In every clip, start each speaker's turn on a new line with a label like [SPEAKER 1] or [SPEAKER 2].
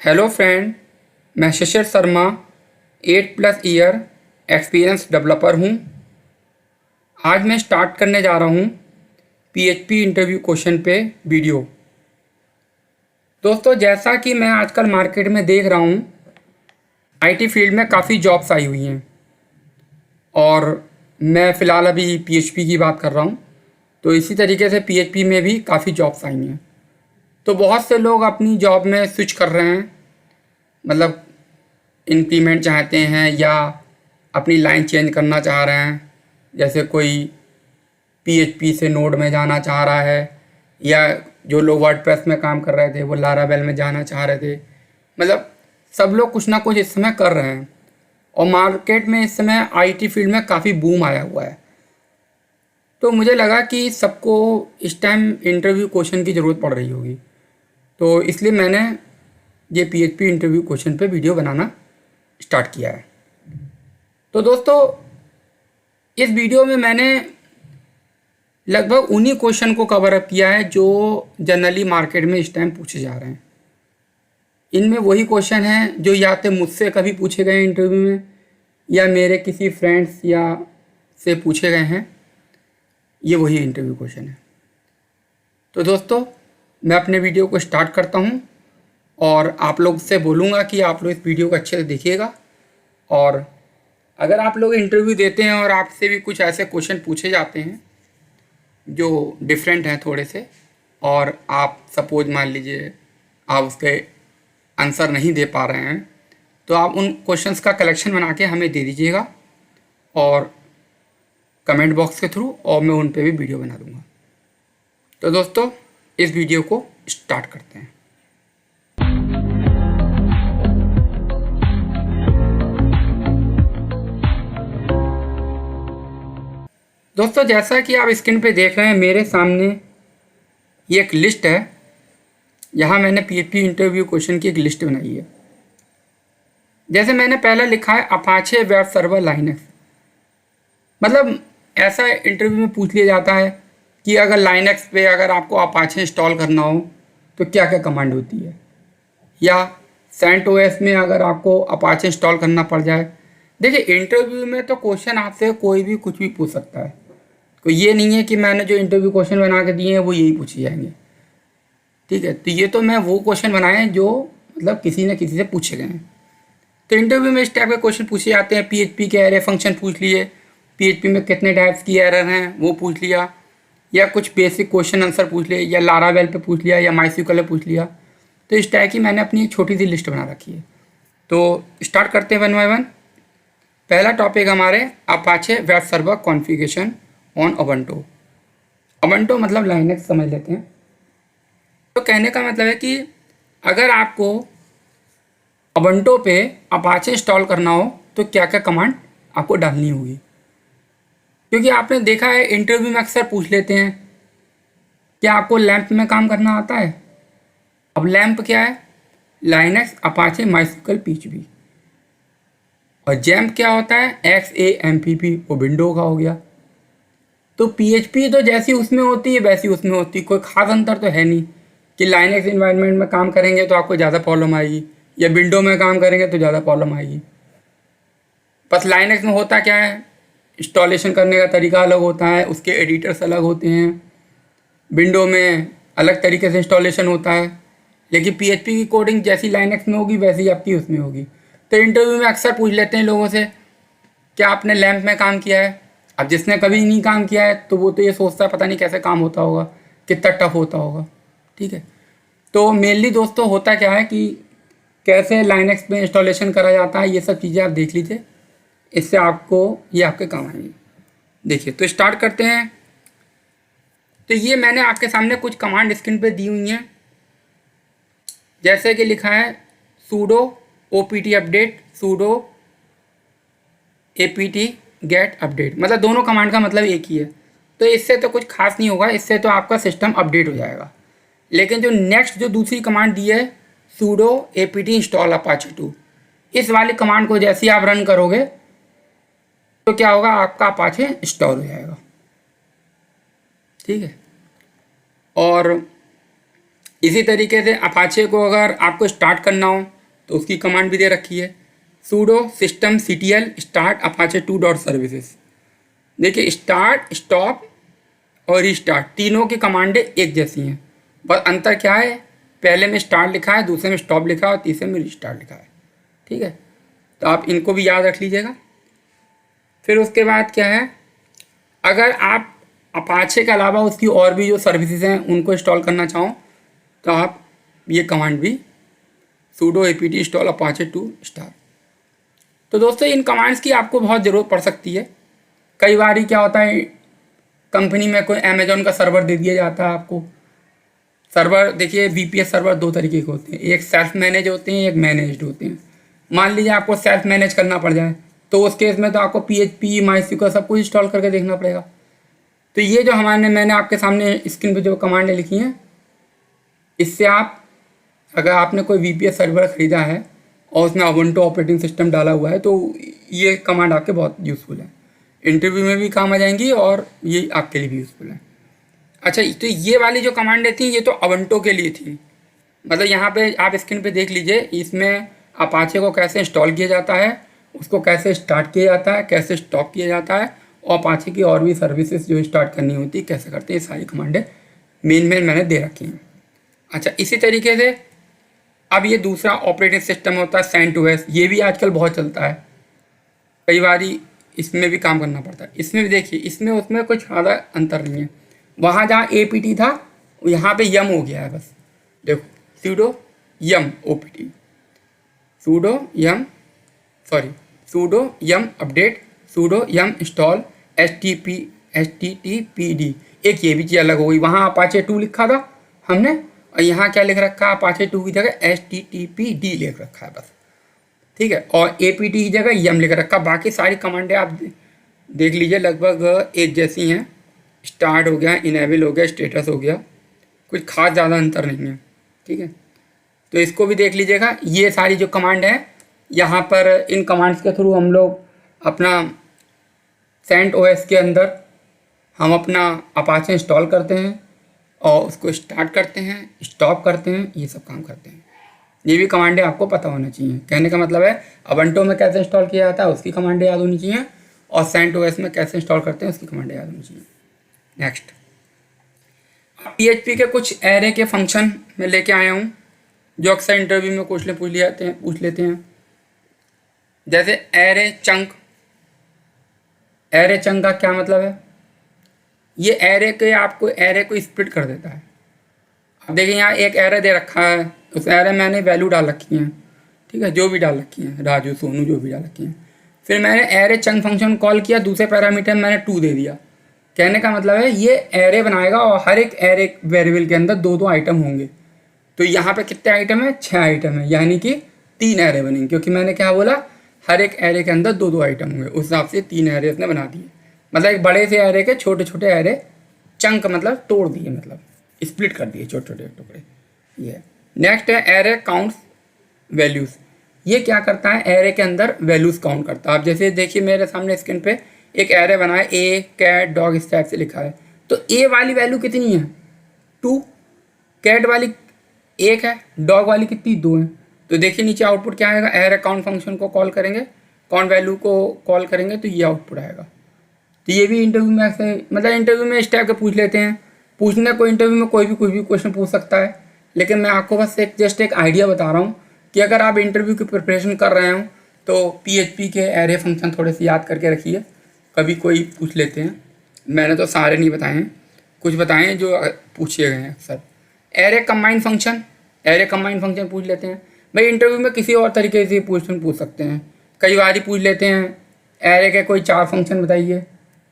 [SPEAKER 1] Hello friend, मैं शिशिर Sharma 8+ year experience developer हूँ। आज मैं स्टार्ट करने जा रहा हूँ पीएचपी इंटरव्यू क्वेश्चन पे वीडियो। दोस्तों, जैसा कि मैं आजकल मार्केट में देख रहा हूँ, आईटी फील्ड में काफ़ी जॉब्स आई हुई हैं और मैं फ़िलहाल अभी पीएचपी की बात कर रहा हूँ। तो इसी तरीके से पीएचपी में भी काफ़ी जॉब्स आई हैं। तो बहुत से लोग अपनी जॉब में स्विच कर रहे हैं, मतलब इंक्रीमेंट चाहते हैं या अपनी लाइन चेंज करना चाह रहे हैं। जैसे कोई पीएचपी से नोड में जाना चाह रहा है, या जो लोग वर्डप्रेस में काम कर रहे थे वो लारावेल में जाना चाह रहे थे। मतलब सब लोग कुछ ना कुछ इस समय कर रहे हैं और मार्केट में इस समय आईटी फील्ड में काफ़ी बूम आया हुआ है। तो मुझे लगा कि सबको इस टाइम इंटरव्यू क्वेश्चन की ज़रूरत पड़ रही होगी, तो इसलिए मैंने ये पीएचपी इंटरव्यू क्वेश्चन पे वीडियो बनाना स्टार्ट किया है। तो दोस्तों, इस वीडियो में मैंने लगभग उन्हीं क्वेश्चन को कवर अप किया है जो जनरली मार्केट में इस टाइम पूछे जा रहे हैं। इनमें वही क्वेश्चन हैं जो या तो मुझसे कभी पूछे गए इंटरव्यू में या मेरे किसी फ्रेंड्स या से पूछे गए हैं। ये वही इंटरव्यू क्वेश्चन है। तो दोस्तों, मैं अपने वीडियो को स्टार्ट करता हूँ और आप लोग से बोलूँगा कि आप लोग इस वीडियो को अच्छे से देखिएगा। और अगर आप लोग इंटरव्यू देते हैं और आपसे भी कुछ ऐसे क्वेश्चन पूछे जाते हैं जो डिफरेंट हैं थोड़े से, और आप सपोज मान लीजिए आप उसके आंसर नहीं दे पा रहे हैं, तो आप उन क्वेश्चंस का कलेक्शन बना के हमें दे दीजिएगा और कमेंट बॉक्स के थ्रू, और मैं उन पे भी वीडियो बना दूँगा। तो दोस्तों, इस वीडियो को स्टार्ट करते हैं। दोस्तों, जैसा कि आप स्क्रीन पे देख रहे हैं, मेरे सामने ये एक लिस्ट है। यहाँ मैंने पीएचपी इंटरव्यू क्वेश्चन की एक लिस्ट बनाई है। जैसे मैंने पहले लिखा है अपाचे वेब सर्वर लाइनक्स। मतलब ऐसा इंटरव्यू में पूछ लिया जाता है कि अगर लाइनक्स पे अगर आपको अपाचे इंस्टॉल करना हो तो क्या क्या कमांड होती है, या सेंटोस में अगर आपको अपाचे इंस्टॉल करना पड़ जाए। देखिए, इंटरव्यू में तो क्वेश्चन आपसे कोई भी कुछ भी पूछ सकता है। कोई ये नहीं है कि मैंने जो इंटरव्यू क्वेश्चन बना के दिए हैं वो यही पूछे जाएंगे। ठीक है, तो ये तो मैं वो क्वेश्चन बनाए हैं जो मतलब किसी न किसी से पूछे गए हैं। तो इंटरव्यू में इस टाइप के क्वेश्चन पूछे जाते हैं। पीएचपी के एरे फंक्शन पूछ लिए, पीएचपी में कितने टाइप्स की एरर हैं वो पूछ लिया, या कुछ बेसिक क्वेश्चन आंसर पूछ लिए, या लारावेल पे पूछ लिया, या माइस्क्यूएल पे पूछ लिया। तो इस टाइप की मैंने अपनी एक छोटी सी लिस्ट बना रखी है। तो स्टार्ट करते हैं वन बाय वन। पहला टॉपिक हमारे Apache web server configuration on Ubuntu. Ubuntu मतलब लाइनक्स समझ लेते हैं। तो कहने का मतलब है कि अगर आपको उबंटू पे अपाचे इंस्टॉल करना हो तो क्या क्या कमांड आपको डालनी होगी। क्योंकि आपने देखा है इंटरव्यू में अक्सर पूछ लेते हैं क्या आपको लैंप में काम करना आता है। अब लैंप क्या है? Linux Apache MySQL PHP. और जैम्प क्या होता है? XAMPP, वो विंडो का हो गया। तो पीएचपी तो जैसी उसमें होती है वैसी उसमें होती है, कोई ख़ास अंतर तो है नहीं कि लाइनक्स इन्वायरमेंट में काम करेंगे तो आपको ज़्यादा प्रॉब्लम आएगी या विंडो में काम करेंगे तो ज़्यादा प्रॉब्लम आएगी। बस लाइनक्स में होता क्या है, इंस्टॉलेशन करने का तरीका अलग होता है, उसके एडिटर्स अलग होते हैं। विंडो में अलग तरीके से इंस्टॉलेशन होता है, लेकिन पीएचपी की कोडिंग जैसी लाइनक्स में होगी वैसी आपकी उसमें होगी। तो इंटरव्यू में अक्सर पूछ लेते हैं लोगों से क्या आपने लैंप में काम किया है। अब जिसने कभी नहीं काम किया है तो वो तो ये सोचता है पता नहीं कैसे काम होता होगा, कितना टफ होता होगा। ठीक है, तो मेनली दोस्तों होता क्या है कि कैसे लाइनक्स में इंस्टॉलेशन करा जाता है, ये सब चीज़ें आप देख लीजिए, इससे आपको ये आपके काम आएंगे। देखिए, तो स्टार्ट करते हैं। तो ये मैंने आपके सामने कुछ कमांड स्क्रीन पे दी हुई हैं। जैसे कि लिखा है sudo opt update, sudo apt get update. मतलब दोनों कमांड का मतलब एक ही है। तो इससे तो कुछ खास नहीं होगा, इससे तो आपका सिस्टम अपडेट हो जाएगा। लेकिन जो नेक्स्ट जो दूसरी कमांड दी है sudo apt install apache 2, इस वाली कमांड को जैसे ही आप रन करोगे तो क्या होगा, आपका अपाचे इंस्टॉल हो जाएगा। ठीक है, और इसी तरीके से अपाचे को अगर आपको स्टार्ट करना हो तो उसकी कमांड भी दे रखी है, sudo systemctl start apache 2 dot services. देखिए स्टार्ट, स्टॉप और रीस्टार्ट तीनों की कमांडें एक जैसी हैं, बस अंतर क्या है, पहले में स्टार्ट लिखा है, दूसरे में स्टॉप लिखा है और तीसरे में रीस्टार्ट लिखा है। ठीक है, तो आप इनको भी याद रख लीजिएगा। फिर उसके बाद क्या है, अगर आप अपाचे के अलावा उसकी और भी जो सर्विसेज हैं उनको इंस्टॉल करना चाहो तो आप ये कमांड भी sudo apt install apache 2 star. तो दोस्तों इन कमांड्स की आपको बहुत ज़रूरत पड़ सकती है। कई बार ही क्या होता है, कंपनी में कोई अमेजोन का सर्वर दे दिया जाता है आपको। सर्वर देखिए वीपीएस सर्वर दो तरीके के होते हैं, एक सेल्फ मैनेज होते हैं, एक मैनेज्ड होते हैं। मान लीजिए आपको सेल्फ मैनेज करना पड़ जाए तो उस केस में तो आपको PHP MySQL सब कुछ इंस्टॉल करके देखना पड़ेगा। तो ये जो मैंने आपके सामने स्क्रीन पे जो कमांडें लिखी हैं, इससे आप अगर आपने कोई VPS सर्वर ख़रीदा है और उसमें उबुंटू ऑपरेटिंग सिस्टम डाला हुआ है तो ये कमांड आपके बहुत यूज़फुल है, इंटरव्यू में भी काम आ जाएंगी और ये आपके लिए भी यूज़फुल है। अच्छा, तो ये वाली जो कमांडें थी ये तो उबुंटू के लिए थी, मतलब यहाँ पे आप स्क्रीन पे देख लीजिए, इसमें अपाचे को कैसे इंस्टॉल किया जाता है, उसको कैसे स्टार्ट किया जाता है, कैसे स्टॉप किया जाता है, और अपाचे की और भी सर्विसेज जो स्टार्ट करनी होती है कैसे करते हैं, ये सारी कमांडें मेन मैंने दे रखी हैं। अच्छा, इसी तरीके से अब ये दूसरा ऑपरेटिंग सिस्टम होता है CentOS, ये भी आजकल बहुत चलता है, कई बार इसमें भी काम करना पड़ता है। इसमें भी देखिए इसमें उसमें कुछ ज़्यादा अंतर नहीं है, वहाँ जहाँ APT था यहाँ पे यम हो गया है, बस देखो sudo yum opt, sudo yum update, sudo yum install httpd, एक ये भी चीज़ अलग हो गई। वहाँ अपाचे 2 लिखा था हमने और यहाँ क्या लिख रखा है, अपाचे 2 की जगह httpd लिख रखा है बस। ठीक है, और APT की जगह यम लिख रखा। बाकी सारी कमांडें आप देख लीजिए लगभग एक जैसी हैं, स्टार्ट हो गया, इनेबल हो गया, स्टेटस हो गया, कुछ खास ज़्यादा अंतर नहीं है। ठीक है, तो इसको भी देख लीजिएगा। ये सारी जो कमांड है यहाँ पर, इन कमांड्स के थ्रू हम लोग अपना CentOS के अंदर हम अपना अपाचे इंस्टॉल करते हैं और उसको स्टार्ट करते हैं, स्टॉप करते हैं, ये सब काम करते हैं। ये भी कमांडें आपको पता होना चाहिए। कहने का मतलब है उबुंटू में कैसे इंस्टॉल किया जाता है उसकी कमांडें याद होनी चाहिए, और CentOS में कैसे इंस्टॉल करते हैं उसकी कमांडें याद होनी चाहिए। नेक्स्ट, PHP के कुछ एरे के फंक्शन मैं लेके आया हूँ जो अक्सर इंटरव्यू में क्वेश्चन पूछ लेते हैं। जैसे एरे चंक का क्या मतलब है, ये एरे के आपको एरे को स्प्लिट कर देता है। अब देखिए यहाँ एक एरे दे रखा है, उस एरे में मैंने वैल्यू डाल रखी हैं, ठीक है, जो भी डाल रखी हैं, राजू सोनू जो भी डाल रखी हैं। फिर मैंने एरे चंक फंक्शन कॉल किया, दूसरे पैरामीटर में मैंने 2 दे दिया। कहने का मतलब है ये एरे बनाएगा और हर एक एरे वेरिएबल के अंदर 2-2 आइटम होंगे। तो यहाँ पे कितने आइटम है, 6 आइटम है, यानी कि 3 एरे बनेंगे, क्योंकि मैंने क्या बोला, हर एक एरे के अंदर 2-2 आइटम होंगे, उस हिसाब से 3 एरे उसने बना दिए। मतलब एक बड़े से एरे के छोटे छोटे एरे, चंक मतलब तोड़ दिए, मतलब स्प्लिट कर दिए छोटे छोटे टुकड़े। ये नेक्स्ट है एरे काउंट्स वैल्यूज़। ये क्या करता है, एरे के अंदर वैल्यूज़ काउंट करता है। आप जैसे देखिए मेरे सामने स्क्रीन पे एक एरे बना है, ए कैट डॉग इस टाइप से लिखा है। तो ए वाली वैल्यू कितनी है, 2, कैट वाली 1 है, डॉग वाली कितनी 2 है। तो देखिए नीचे आउटपुट क्या आएगा, एरे काउंट फंक्शन को कॉल करेंगे, काउंट वैल्यू को कॉल करेंगे तो ये आउटपुट आएगा। तो ये भी इंटरव्यू में ऐसे, मतलब इंटरव्यू में इस टाइप के पूछ लेते हैं। पूछने को इंटरव्यू में कोई भी कुछ भी क्वेश्चन पूछ सकता है, लेकिन मैं आपको बस जस्ट एक आइडिया बता रहा हूँ कि अगर आप इंटरव्यू की प्रिपरेशन कर रहे हो तो PHP के एरे फंक्शन थोड़े से याद करके रखिए, कभी कोई पूछ लेते हैं। मैंने तो सारे नहीं बताए हैं, कुछ बताए हैं जो पूछे गए हैं अक्सर। एरे कंबाइन फंक्शन पूछ लेते हैं। भाई इंटरव्यू में किसी और तरीके से क्वेश्चन पूछ सकते हैं, कई बार ही पूछ लेते हैं, एरे के कोई 4 फंक्शन बताइए,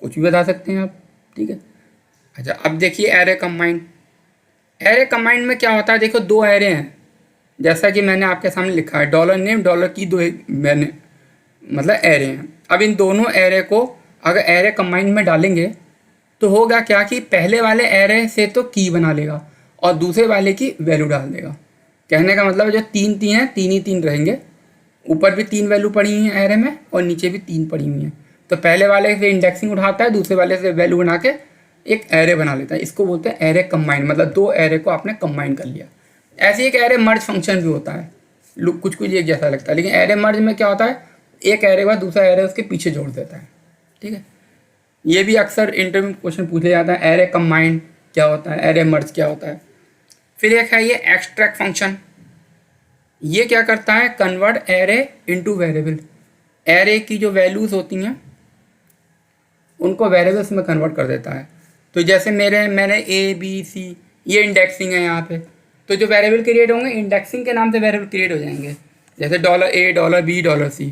[SPEAKER 1] कुछ भी बता सकते हैं आप। ठीक है, अच्छा अब देखिए एरे कंबाइंड में क्या होता है, देखो 2 एरे हैं, जैसा कि मैंने आपके सामने लिखा है, $name $key 2 मैंने मतलब एरे हैं। अब इन दोनों एरे को अगर एरे कंबाइंड में डालेंगे तो होगा क्या कि पहले वाले एरे से तो की बना लेगा और दूसरे वाले की वैल्यू डाल देगा। कहने का मतलब जो 3 हैं, 3 ही 3 रहेंगे, ऊपर भी 3 वैल्यू पड़ी हुई हैं एरे में और नीचे भी 3 पड़ी हुई हैं। तो पहले वाले से इंडेक्सिंग उठाता है, दूसरे वाले से वैल्यू बना के एक एरे बना लेता है। इसको बोलते हैं एरे कंबाइन, मतलब 2 एरे को आपने कंबाइन कर लिया। ऐसे एक एरे मर्ज फंक्शन भी होता है, कुछ कुछ एक जैसा लगता है, लेकिन एरे मर्ज में क्या होता है, एक एरे के बाद दूसरा एरे उसके पीछे जोड़ देता है। ठीक है, ये भी अक्सर इंटरव्यू क्वेश्चन पूछे जाता है, एरे कंबाइंड क्या होता है, एरे मर्ज क्या होता है। फिर एक है ये एक्सट्रैक्ट फंक्शन, ये क्या करता है, convert array into variable. Array की जो वैल्यूज़ होती हैं उनको वेरिएबल्स में कन्वर्ट कर देता है। तो जैसे मैंने ए बी सी, ये इंडेक्सिंग है यहाँ पे, तो जो वेरिएबल क्रिएट होंगे इंडेक्सिंग के नाम से वेरिएबल क्रिएट हो जाएंगे, जैसे $A $B $C।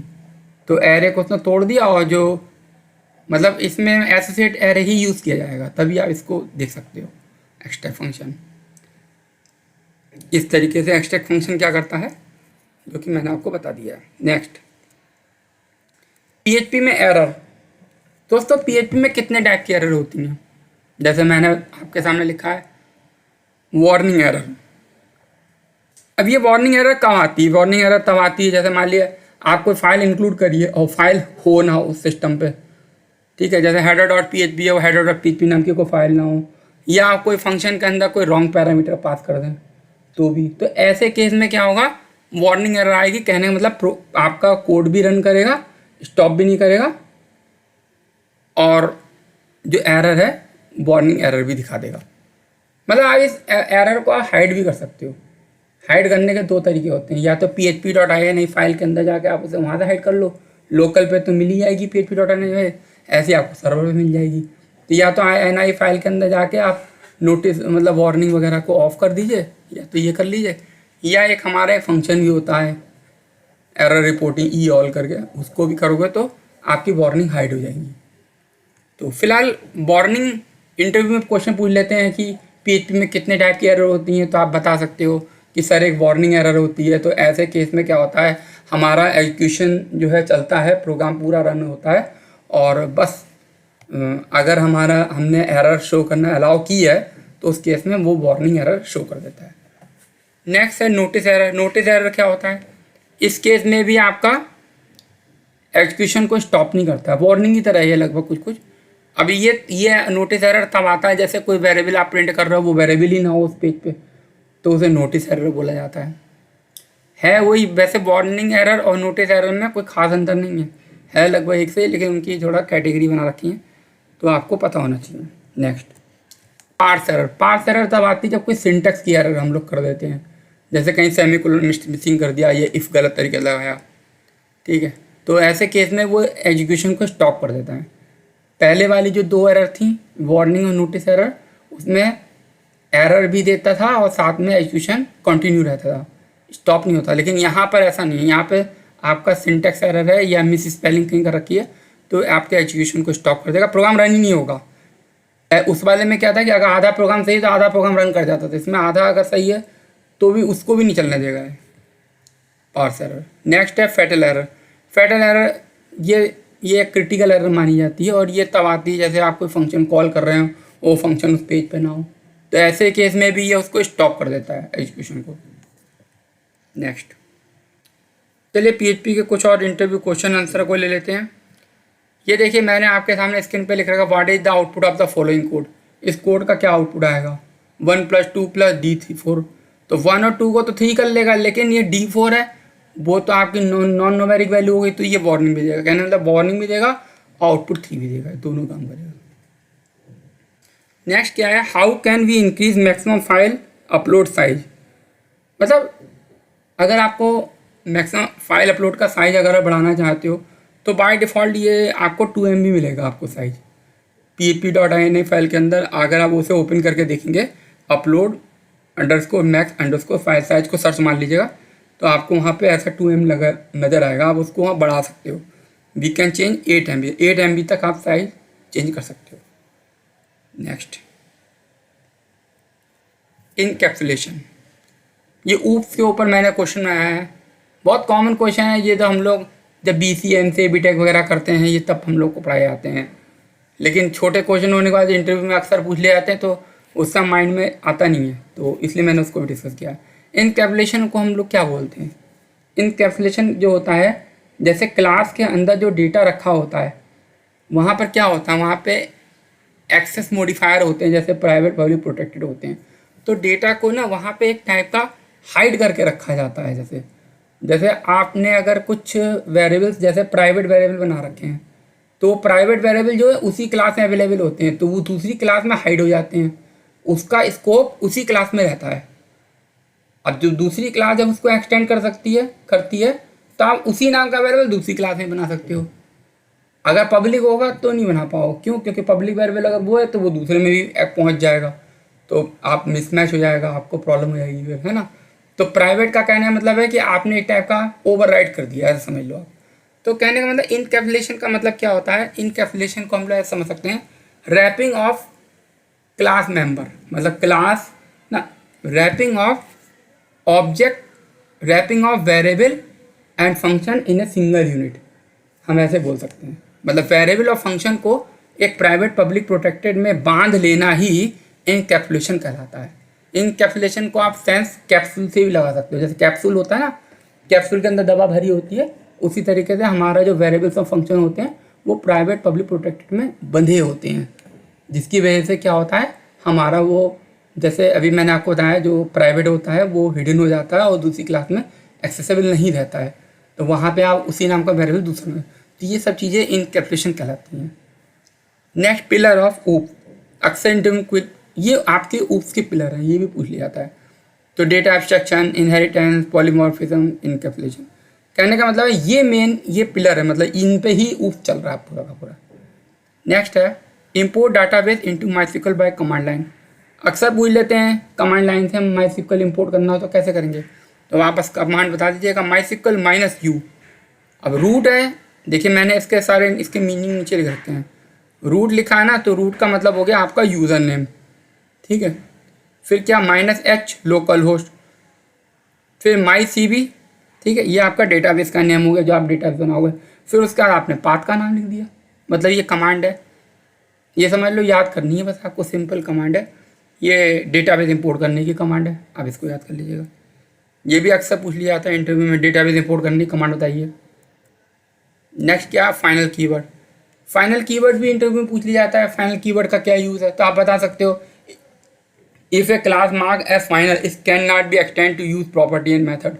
[SPEAKER 1] तो एरे को उसने तोड़ दिया और जो मतलब इसमें एसोसिएट एरे ही यूज़ किया जाएगा, तभी आप इसको देख सकते हो एक्सट्रैक्ट फंक्शन। इस तरीके से एक्सट्रैक्ट फंक्शन क्या करता है, जो कि मैंने आपको बता दिया है। नेक्स्ट, PHP में एरर। दोस्तों PHP में कितने टाइप की एरर होती हैं, जैसे मैंने आपके सामने लिखा है वार्निंग एरर। अब ये वार्निंग एरर कब आती है, वार्निंग एरर तब आती है जैसे मान लिया आप कोई फाइल इंक्लूड करिए और फाइल हो ना हो उस सिस्टम पे। ठीक है, जैसे header.php है, वो header.php नाम की कोई फाइल ना हो, या आप कोई फंक्शन के अंदर कोई रॉन्ग पैरामीटर पास कर दें तो भी, तो ऐसे केस में क्या होगा, वार्निंग एरर आएगी। कहने का मतलब आपका कोड भी रन करेगा, स्टॉप भी नहीं करेगा, और जो एरर है वार्निंग एरर भी दिखा देगा। मतलब आप इस एरर को हाइड भी कर सकते हो। हाइड करने के दो तरीके होते हैं, या तो php.ini फाइल के अंदर जाके आप उसे वहाँ से हाइड कर लो, लोकल पे तो मिल ही जाएगी php.ini में, ऐसे आपको सर्वर पे मिल जाएगी। तो या तो ini फाइल के अंदर जाके आप नोटिस मतलब वार्निंग वगैरह को ऑफ कर दीजिए, या तो ये कर लीजिए, या एक हमारा एक फंक्शन भी होता है एरर रिपोर्टिंग ई ऑल करके, उसको भी करोगे तो आपकी वार्निंग हाइड हो जाएगी। तो फिलहाल वार्निंग इंटरव्यू में क्वेश्चन पूछ लेते हैं कि PHP में कितने टाइप की एरर होती हैं, तो आप बता सकते हो कि सर एक वार्निंग एरर होती है। तो ऐसे केस में क्या होता है, हमारा एग्जीक्यूशन जो है चलता है, प्रोग्राम पूरा रन होता है, और बस अगर हमने एरर शो करना अलाउ की है तो उस केस में वो वार्निंग एरर शो कर देता है। नेक्स्ट है नोटिस एरर। नोटिस एरर क्या होता है, इस केस में भी आपका एग्जीक्यूशन को स्टॉप नहीं करता, वार्निंग की तरह है लगभग कुछ कुछ। अभी ये नोटिस एरर तब आता है जैसे कोई वेरिएबल आप प्रिंट कर रहे हो, वो वेरिएबल ही ना हो उस पेज पे, तो उसे नोटिस एरर बोला जाता है वही। वैसे वार्निंग एरर और नोटिस एरर में कोई खास अंतर नहीं है लगभग एक से, लेकिन उनकी थोड़ा कैटेगरी बना रखी है, तो आपको पता होना चाहिए। Next, parse error. Parse error तब आती है जब कोई सिंटेक्स की एरर हम लोग कर देते हैं, जैसे कहीं सेमीकोलन मिसिंग कर दिया, ये इफ़ गलत तरीके लगाया। ठीक है, तो ऐसे केस में वो एग्जीक्यूशन को स्टॉप कर देता है। पहले वाली जो दो एरर थी, वार्निंग और नोटिस एरर, उसमें एरर भी देता था और साथ में एग्जीक्यूशन कंटिन्यू रहता था, स्टॉप नहीं होता। लेकिन यहाँ पर ऐसा नहीं है, यहाँ पे आपका सिंटेक्स एरर है या मिस स्पेलिंग कहीं कर रखी है तो आपके एग्जीक्यूशन को स्टॉप कर देगा, प्रोग्राम रन ही नहीं होगा। उस वाले में क्या था कि अगर आधा प्रोग्राम सही तो आधा प्रोग्राम रन कर जाता था, इसमें आधा अगर सही है तो भी उसको भी नहीं चलने देगा पार्स एरर। नेक्स्ट है फैटल एरर। फैटल एरर ये क्रिटिकल एरर मानी जाती है, और ये तब आती है जैसे आप कोई फंक्शन कॉल कर रहे हो, वो फंक्शन उस पेज पे ना हो, तो ऐसे केस में भी ये उसको स्टॉप कर देता है एग्जीक्यूशन को। नेक्स्ट, चलिए PHP के कुछ और इंटरव्यू क्वेश्चन आंसर को ले लेते हैं। ये देखिए मैंने आपके सामने स्क्रीन पे लिख रखा, what is the output of the following code. इस कोड का क्या आउटपुट आएगा, 1 + 2 + D 4। तो 1 और 2 को तो 3 कर लेगा, लेकिन ये D4 है, वो तो आपकी नॉन न्यूमेरिक वैल्यू हो गई, तो ये वार्निंग भी देगा। कहने मतलब वार्निंग भी देगा, आउटपुट 3 भी देगा, दोनों काम करेगा। नेक्स्ट क्या है, how can we increase maximum file upload size. मतलब अगर आपको मैक्सिमम फाइल अपलोड का साइज अगर बढ़ाना चाहते हो तो बाय डिफ़ॉल्ट ये आपको 2 MB मिलेगा आपको साइज। php.ini फाइल के अंदर अगर आप उसे ओपन करके देखेंगे, अपलोड _max_ फाइल साइज को सर्च मार लीजिएगा, तो आपको वहाँ पे ऐसा 2 MB लगा नज़र आएगा। आप उसको वहाँ बढ़ा सकते हो। We can change 8 MB, 8 MB तक आप साइज चेंज कर सकते हो। Next, encapsulation. ये ऊप्स के ऊपर मैंने क्वेश्चन आया है, बहुत कॉमन क्वेश्चन है ये, तो हम लोग जब BCM से BTech वगैरह करते हैं ये तब हम लोग को पढ़ाए जाते हैं, लेकिन छोटे क्वेश्चन होने के बाद इंटरव्यू में अक्सर पूछ ले जाते हैं, तो उसका माइंड में आता नहीं है, तो इसलिए मैंने उसको भी डिस्कस किया। इनकैप्सुलेशन को हम लोग क्या बोलते हैं, इनकैप्सुलेशन जो होता है, जैसे क्लास के अंदर जो डेटा रखा होता है वहाँ पर क्या होता है, वहाँ पे एक्सेस मॉडिफायर होते हैं, जैसे प्राइवेट पब्लिक प्रोटेक्टेड होते हैं। तो डेटा को ना वहाँ पे एक टाइप का हाइड करके रखा जाता है। जैसे जैसे आपने अगर कुछ वेरिएबल्स जैसे प्राइवेट वेरिएबल बना रखे हैं, तो प्राइवेट वेरिएबल जो है उसी क्लास में अवेलेबल होते हैं, तो वो दूसरी क्लास में हाइड हो जाते हैं, उसका स्कोप उसी क्लास में रहता है। अब जो दूसरी क्लास जब उसको एक्सटेंड करती है तो आप उसी नाम का वेरिएबल दूसरी क्लास में बना सकते हो। अगर पब्लिक होगा तो नहीं बना पाओ, क्यों? क्योंकि पब्लिक वेरिएबल अगर वो है तो वो दूसरे में भी पहुंच जाएगा, तो आप मिसमैच हो जाएगा, आपको प्रॉब्लम हो जाएगी फिर, है ना। तो प्राइवेट का कहने का मतलब है कि आपने एक टाइप का ओवरराइड कर दिया, ऐसा समझ लो आप। तो कहने का मतलब इनकैप्सुलेशन का मतलब क्या होता है? इनकैप्सुलेशन को हम लोग ऐसे समझ सकते हैं, रैपिंग ऑफ क्लास मेंबर, मतलब क्लास ना, wrapping of object, wrapping of variable and function in a single unit, हम ऐसे बोल सकते हैं। मतलब वेरिएबल और फंक्शन को एक प्राइवेट पब्लिक प्रोटेक्टेड में बांध लेना ही इनकैप्सुलेशन कहलाता है। इनकैप्सुलेशन को आप सेंस कैप्सूल से भी लगा सकते हो। जैसे कैप्सूल होता है ना, कैप्सूल के अंदर दवा भरी होती है, उसी तरीके से हमारा जो वेरिएबल्स और फंक्शन होते हैं वो प्राइवेट पब्लिक प्रोटेक्टेड में बंधे होते हैं, जिसकी वजह से क्या होता है, हमारा वो, जैसे अभी मैंने आपको बताया, जो प्राइवेट होता है वो हिडन हो जाता है और दूसरी क्लास में एक्सेसिबल नहीं रहता है, तो वहाँ पे आप उसी नाम का वेरिएबल दूसरे में, तो ये सब चीज़ें इनकैप्सुलेशन कहलाती हैं। नेक्स्ट पिलर ऑफ ऊप, अक्सर इंटरव्यू ये आपके ऊप्स के पिलर हैं, ये भी पूछ लिया जाता है। तो data abstraction, inheritance, polymorphism, encapsulation, कहने का मतलब है ये मेन ये पिलर है, मतलब इन पे ही ऊप चल रहा है पूरा का पूरा। नेक्स्ट है import database into MySQL by command line. अक्सर पूछ लेते हैं कमांड लाइन से हम माईस्क्ल इंपोर्ट करना हो तो कैसे करेंगे, तो वापस कमांड बता दीजिएगा, माईस्क्ल -u। अब रूट है, देखिए मैंने इसके सारे इसके मीनिंग नीचे लिख रखे हैं। रूट लिखा है ना, तो रूट का मतलब हो गया आपका यूज़र नेम, ठीक है। फिर क्या, -h लोकल होस्ट, फिर MyCB, ठीक है, ये आपका डेटाबेस का नेम हो गया जो आप डेटाबेस बनाओगे। फिर उसके बाद आपने पाथ का नाम लिख दिया, मतलब ये कमांड है, ये समझ लो, याद करनी है बस आपको, सिंपल कमांड है, ये डेटाबेस इंपोर्ट करने की कमांड है, आप इसको याद कर लीजिएगा। ये भी अक्सर पूछ लिया जाता है इंटरव्यू में, डेटाबेस इंपोर्ट करने की कमांड बताइए। नेक्स्ट क्या, फाइनल कीवर्ड। फाइनल कीवर्ड भी इंटरव्यू में पूछ लिया जाता है, फाइनल कीवर्ड का क्या यूज़ है, तो आप बता सकते हो, if a class mark as final it can not be extend to use property and method.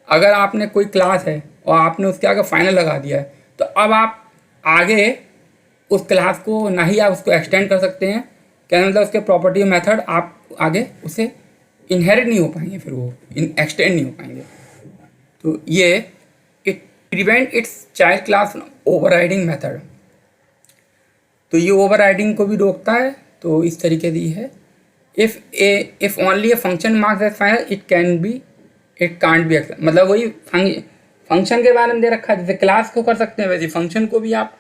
[SPEAKER 1] अगर आपने कोई क्लास है और आपने उसके आगे फाइनल लगा दिया है, तो अब आप आगे उस क्लास को ना ही आप उसको एक्सटेंड कर सकते हैं, क्या मतलब उसके प्रॉपर्टी और मेथड आप आगे उसे इनहेरिट नहीं हो पाएंगे, फिर वो एक्सटेंड नहीं हो पाएंगे। तो ये it prevent it's child class overriding method, तो ये ओवरराइडिंग को भी रोकता है। तो इस तरीके से है, if only a function marks as final it can't be, मतलब वही फंक्शन के बारे में दे रखा है, जैसे क्लास को कर सकते हैं वैसे फंक्शन को भी आप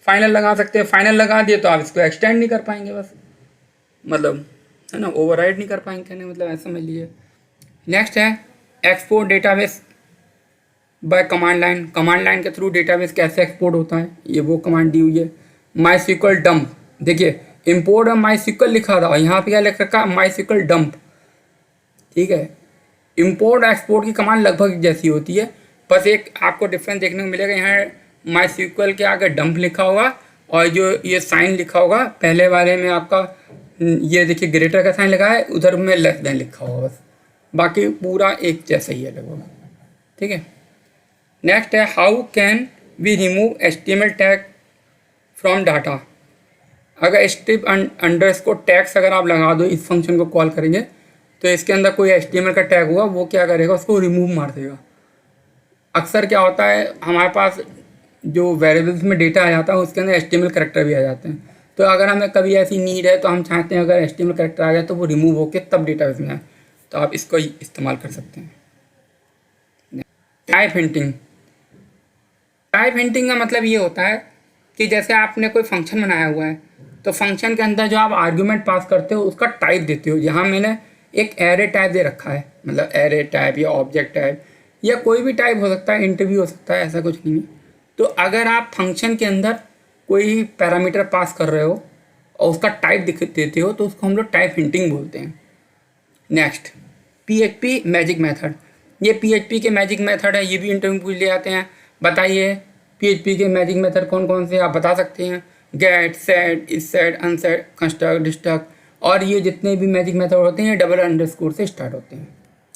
[SPEAKER 1] फाइनल लगा सकते हैं। फाइनल लगा दिए तो आप इसको एक्सटेंड नहीं कर पाएंगे, बस मतलब है ना, ओवरराइड नहीं कर पाएंगे, कहने मतलब ऐसा समझ लीजिए। नेक्स्ट है export database bye command line. Command line के थ्रू डेटाबेस कैसे एक्सपोर्ट होता है, ये वो कमांड दी हुई है। माईस्क्ल डंप, देखिए इंपोर्ट में माईस्क्ल लिखा था और यहाँ पे क्या लिख रखा है, माईस्क्ल डंप, ठीक है। इंपोर्ट एक्सपोर्ट की कमांड लगभग जैसी होती है, बस एक आपको डिफरेंस देखने को मिलेगा, यहाँ माईस्क्ल के आगे डंप लिखा होगा और जो ये साइन लिखा होगा पहले वाले में आपका, ये देखिए ग्रेटर का साइन लगा है, उधर में लेस देन लिखा होगा, बस बाकी पूरा एक जैसा ही है लगभग, ठीक है। नेक्स्ट है how can we remove HTML tag from data. अगर स्ट्रिप अंडरस्कोर टैग्स अगर आप लगा दो, इस फंक्शन को कॉल करेंगे तो इसके अंदर कोई HTML का टैग होगा, वो क्या करेगा, उसको रिमूव मार देगा। अक्सर क्या होता है, हमारे पास जो वेरिएबल्स में डेटा आ जाता है उसके अंदर HTML करैक्टर भी आ जाते हैं, तो अगर हमें कभी ऐसी नीड है तो हम चाहते हैं अगर HTML करैक्टर आ गया तो वो रिमूव होकर तब डेटाबेस में आए, तो आप इसको इस्तेमाल कर सकते हैं। Type hinting. टाइप हिंटिंग का मतलब ये होता है कि जैसे आपने कोई फंक्शन बनाया हुआ है, तो फंक्शन के अंदर जो आप आर्ग्यूमेंट पास करते हो उसका टाइप देते हो। यहाँ मैंने एक एरे टाइप दे रखा है, मतलब एरे टाइप या ऑब्जेक्ट टाइप या कोई भी टाइप हो सकता है, इंटरव्यू हो सकता है, ऐसा कुछ नहीं है। तो अगर आप फंक्शन के अंदर कोई पैरामीटर पास कर रहे हो और उसका टाइप दिख देते हो तो उसको हम लोग टाइप हिंटिंग बोलते हैं। Next PHP magic method. ये PHP के मैजिक मेथड है, ये भी इंटरव्यू पूछ ले जाते हैं। बताइए PHP के मैजिक मेथड कौन कौन से आप बता सकते हैं। गेट, सेट, इस सेट, अनसेट, कंस्ट्रक्ट, डिस्ट्रक्ट, और ये जितने भी मैजिक मेथड होते हैं ये डबल अंडरस्कोर से स्टार्ट होते हैं,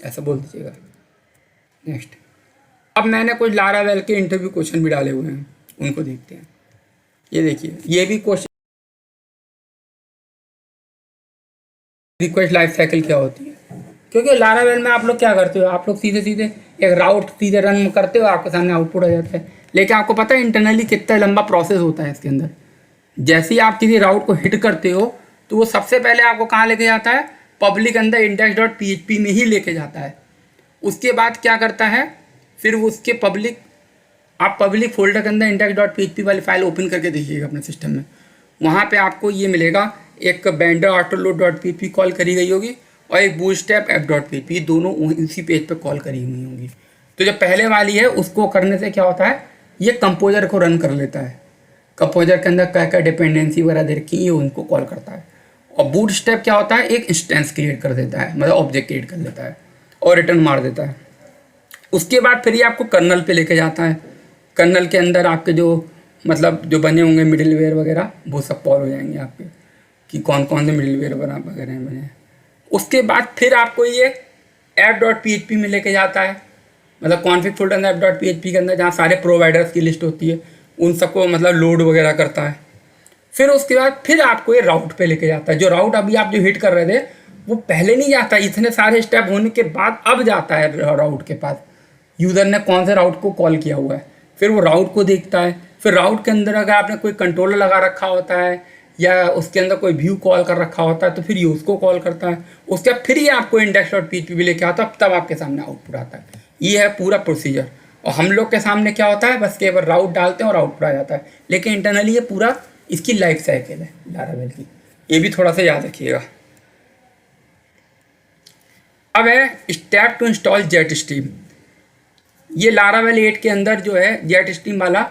[SPEAKER 1] ऐसा बोल दीजिएगा। नेक्स्ट, अब मैंने कुछ लारावेल के इंटरव्यू क्वेश्चन भी डाले हुए हैं, उनको देखते हैं। ये देखिए, ये भी क्वेश्चन, रिक्वेस्ट लाइफ साइकिल क्या होती है, क्योंकि लारावेल में आप लोग क्या करते हो, आप लोग सीधे सीधे एक राउट सीधे रन करते हो, आपके सामने आउटपुट आ जाता है। लेकिन आपको पता है इंटरनली कितना लंबा प्रोसेस होता है इसके अंदर। जैसे ही आप किसी राउट को हिट करते हो तो वो सबसे पहले आपको कहाँ लेके जाता है, पब्लिक अंदर index.php में ही लेके जाता है। उसके बाद क्या करता है, फिर वो उसके पब्लिक, आप पब्लिक फोल्डर के अंदर index.php वाली फाइल ओपन करके देखिएगा अपने सिस्टम में, वहाँ पे आपको ये मिलेगा, एक बेंडर ऑटोलोड.php कॉल करी गई होगी और एक बूटस्ट्रैप app.php, दोनों उसी पेज पे कॉल करी हुई होंगी। तो जो पहले वाली है उसको करने से क्या होता है, ये कंपोजर को रन कर लेता है, कंपोजर के अंदर क्या क्या डिपेंडेंसी वगैरह दे रखी है उनको कॉल करता है। और बूटस्ट्रैप क्या होता है, एक इंस्टेंस क्रिएट कर देता है, मतलब ऑब्जेक्ट क्रिएट कर लेता है और रिटर्न मार देता है। उसके बाद फिर ये आपको कर्नल पे लेके जाता है। कर्नल के अंदर आपके जो मतलब जो बने होंगे मिडिलवेयर वगैरह वो सब कॉल हो जाएंगे आपके, कि कौन कौन से मिडिलवेयर वगैरह बने हैं। उसके बाद फिर आपको ये app.php में लेके जाता है, मतलब कॉन्फिग फोल्डर app.php के अंदर जहाँ सारे प्रोवाइडर्स की लिस्ट होती है उन सबको मतलब लोड वगैरह करता है। फिर उसके बाद फिर आपको ये राउट पे लेके जाता है। जो राउट अभी आप जो हिट कर रहे थे वो पहले नहीं जाता, इतने सारे स्टेप होने के बाद अब जाता है राउट के पास, यूज़र ने कौन से राउट को कॉल किया हुआ है। फिर वो राउट को देखता है, फिर राउट के अंदर अगर आपने कोई कंट्रोलर लगा रखा होता है या उसके अंदर कोई व्यू कॉल कर रखा होता है तो फिर ये उसको कॉल करता है। उसके बाद फिर ये आपको index.php भी लेके आता है, तब आपके सामने आउटपुट आता है। ये है पूरा प्रोसीजर। और हम लोग के सामने क्या होता है, बस केवल राउट डालते हैं और आउटपुट आ जाता है। लेकिन इंटरनली ये पूरा इसकी लाइफ साइकिल है लारावेल की, ये भी थोड़ा सा याद रखिएगा। अब है step two install jetstream. ये लारावेल 8 के अंदर जो है जेट स्ट्रीम वाला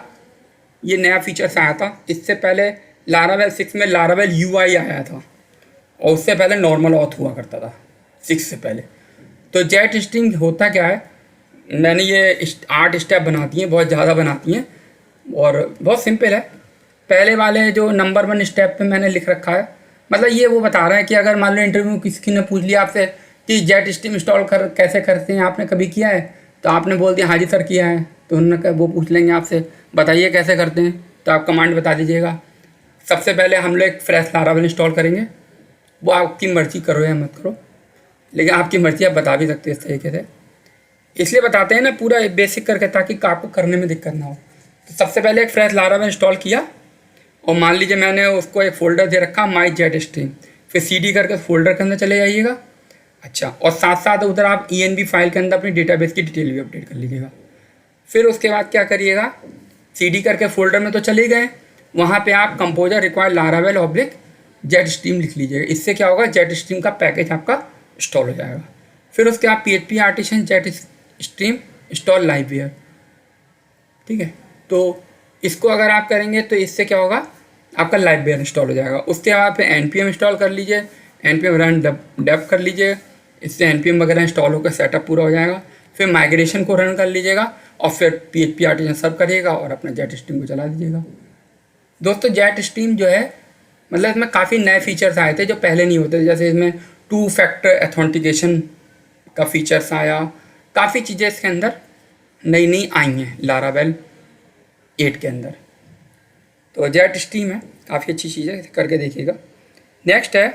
[SPEAKER 1] ये नया फीचर्स आया था। इससे पहले लारावेल 6 में लारावेल UI आया था और उससे पहले नॉर्मल ऑथ हुआ करता था 6 से पहले। तो जेट स्ट्रीम होता क्या है, मैंने ये 8 स्टेप बनाती हैं, बहुत ज़्यादा बनाती हैं और बहुत सिंपल है। पहले वाले जो नंबर 1 स्टेप पे मैंने लिख रखा है, मतलब ये वो बता रहा है कि अगर मान लो इंटरव्यू किसी ने पूछ लिया आपसे कि जेट स्ट्रीम इंस्टॉल कैसे करते हैं, आपने कभी किया है, तो आपने बोल दिया हाँ जी सर किया है। तो उन्होंने वो पूछ लेंगे आपसे बताइए कैसे करते हैं, तो आप कमांड बता दीजिएगा। सबसे पहले हम लोग एक फ्रेश लारावेल इंस्टॉल करेंगे, वो आपकी मर्ज़ी करो या मत करो, लेकिन आपकी मर्ज़ी आप बता भी सकते हैं इस तरीके से। इसलिए बताते हैं ना पूरा बेसिक करके, ताकि आपको करने में दिक्कत ना हो। तो सबसे पहले एक फ्रेश लारावेल इंस्टॉल किया और मान लीजिए मैंने उसको एक फ़ोल्डर दे रखा माई जेट स्ट्रीम, फिर CD करके फोल्डर के अंदर चले जाइएगा। अच्छा, और साथ साथ उधर आप ENB फाइल के अंदर अपनी डेटाबेस की डिटेल भी अपडेट कर लीजिएगा। फिर उसके बाद क्या करिएगा, CD करके फोल्डर में तो चले गए, वहाँ पे आप composer required Laravel oblique jet stream लिख लीजिएगा। इससे क्या होगा, जेट स्ट्रीम का पैकेज आपका इंस्टॉल हो जाएगा। फिर उसके बाद PHP artisan jet stream install library, ठीक है। तो इसको अगर आप करेंगे तो इससे क्या होगा, आपका लाइब्रेरी इंस्टॉल हो जाएगा। उसके बाद फिर NPM इंस्टॉल कर लीजिए, NPM रन डेव कर लीजिए, इससे NPM वगैरह इंस्टॉल होकर सेटअप पूरा हो जाएगा। फिर माइग्रेशन को रन कर लीजिएगा और फिर PHP आर्टिसन सर्व करिएगा और अपना जेट स्ट्रीम को चला दीजिएगा। दोस्तों जेट स्ट्रीम जो है, मतलब इसमें काफ़ी नए फीचर्स आए थे जो पहले नहीं होते थे। जैसे इसमें 2 फैक्टर ऑथेंटिकेशन का फीचर्स आया, काफ़ी चीज़ें इसके अंदर नई नई आई हैं लारावेल 8 के अंदर। तो जेट स्ट्रीम है, काफ़ी अच्छी चीज़ है, करके देखिएगा। नेक्स्ट है